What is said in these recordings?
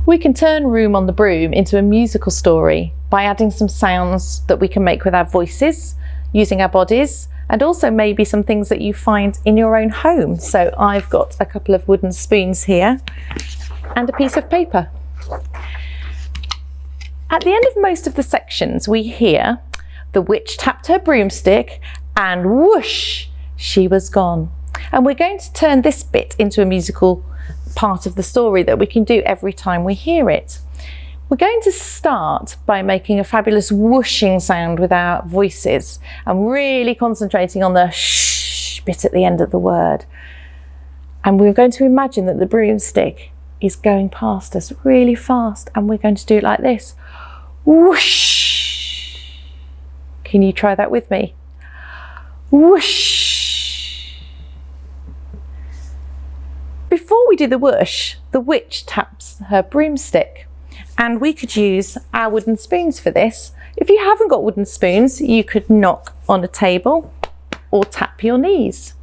We can turn Room on the Broom into a musical story by adding some sounds that we can make with our voices, using our bodies, and also maybe some things that you find in your own home. So I've got a couple of wooden spoons here and a piece of paper. At the end of most of the sections, we hear the witch tapped her broomstick and whoosh, she was gone. And we're going to turn this bit into a musical part of the story that we can do every time we hear it. We're going to start by making a fabulous whooshing sound with our voices and really concentrating on the shh bit at the end of the word. And we're going to imagine that the broomstick is going past us really fast, and we're going to do it like this. Whoosh! Can you try that with me? Whoosh! Before we do the whoosh, the witch taps her broomstick, and we could use our wooden spoons for this. If you haven't got wooden spoons, you could knock on a table or tap your knees.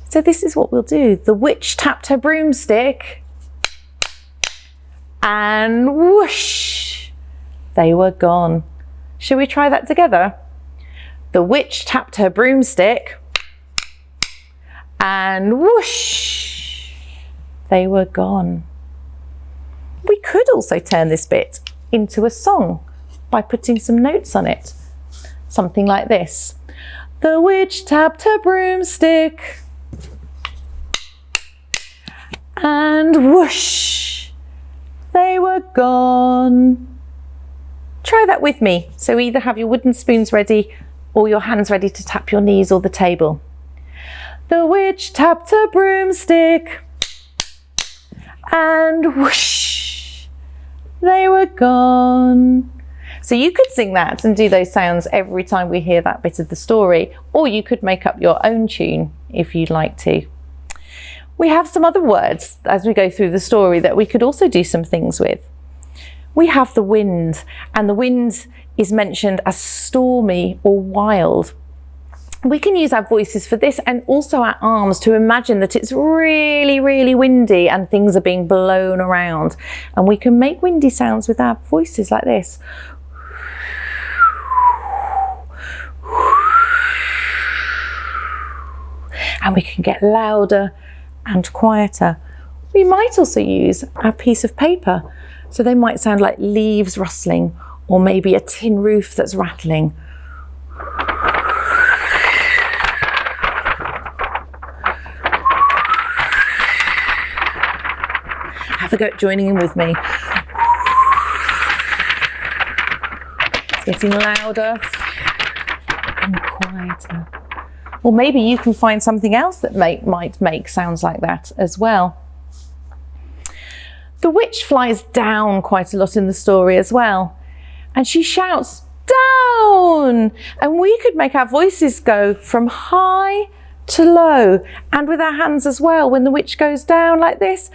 So this is what we'll do. The witch tapped her broomstick and whoosh, they were gone. Shall we try that together? The witch tapped her broomstick and whoosh, they were gone. We could also turn this bit into a song by putting some notes on it. Something like this. The witch tapped her broomstick and whoosh, they were gone. Try that with me. So either have your wooden spoons ready or your hands ready to tap your knees or the table. The witch tapped her broomstick and whoosh, they were gone. So you could sing that and do those sounds every time we hear that bit of the story, or you could make up your own tune if you'd like to. We have some other words as we go through the story that we could also do some things with. We have the wind, and the wind is mentioned as stormy or wild. We can use our voices for this and also our arms to imagine that it's really, really windy and things are being blown around. And we can make windy sounds with our voices like this. And we can get louder and quieter. We might also use our piece of paper. So they might sound like leaves rustling, or maybe a tin roof that's rattling. Have a go at joining in with me. It's getting louder and quieter. Or maybe you can find something else that might make sounds like that as well. The witch flies down quite a lot in the story as well. And she shouts, down! And we could make our voices go from high to low. And with our hands as well, when the witch goes down like this,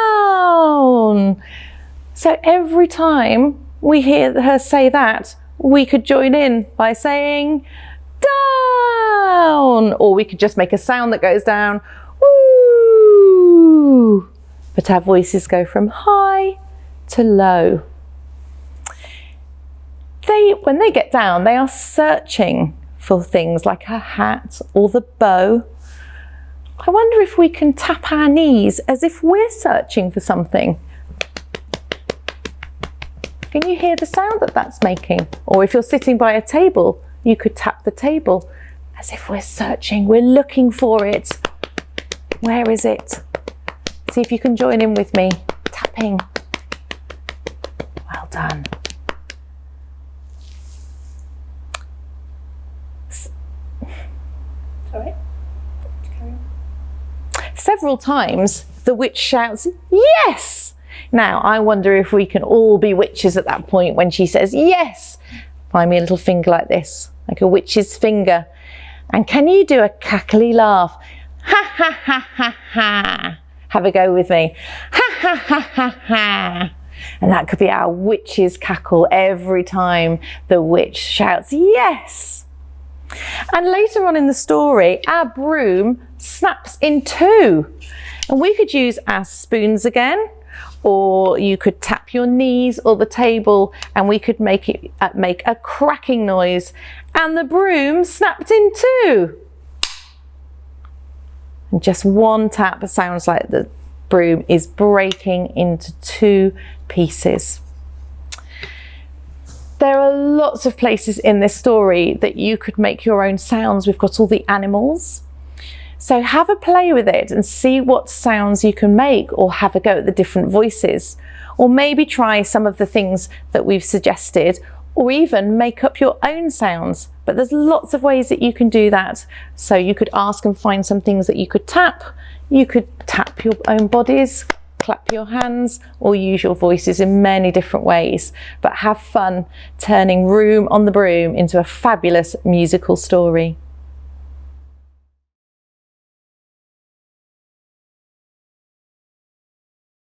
down! So every time we hear her say that, we could join in by saying, down! Or we could just make a sound that goes down, woo! But our voices go from high to low. When they get down, they are searching for things like a hat or the bow. I wonder if we can tap our knees as if we're searching for something. Can you hear the sound that that's making? Or if you're sitting by a table, you could tap the table as if we're searching, we're looking for it. Where is it? See if you can join in with me, tapping. Well done. Sorry. Carry on. Several times the witch shouts, yes! Now I wonder if we can all be witches at that point when she says yes. Find me a little finger like this, like a witch's finger. And can you do a cackly laugh? Ha ha ha ha ha. Have a go with me. Ha ha ha ha ha. And that could be our witch's cackle every time the witch shouts yes. And later on in the story, our broom snaps in two. And we could use our spoons again, or you could tap your knees or the table and we could make a cracking noise, and the broom snapped in two. And just one tap sounds like the broom is breaking into two pieces. There are lots of places in this story that you could make your own sounds. We've got all the animals. So have a play with it and see what sounds you can make, or have a go at the different voices, or maybe try some of the things that we've suggested, or even make up your own sounds. But there's lots of ways that you can do that. So you could ask and find some things that you could tap. You could tap your own bodies, clap your hands, or use your voices in many different ways. But have fun turning Room on the Broom into a fabulous musical story.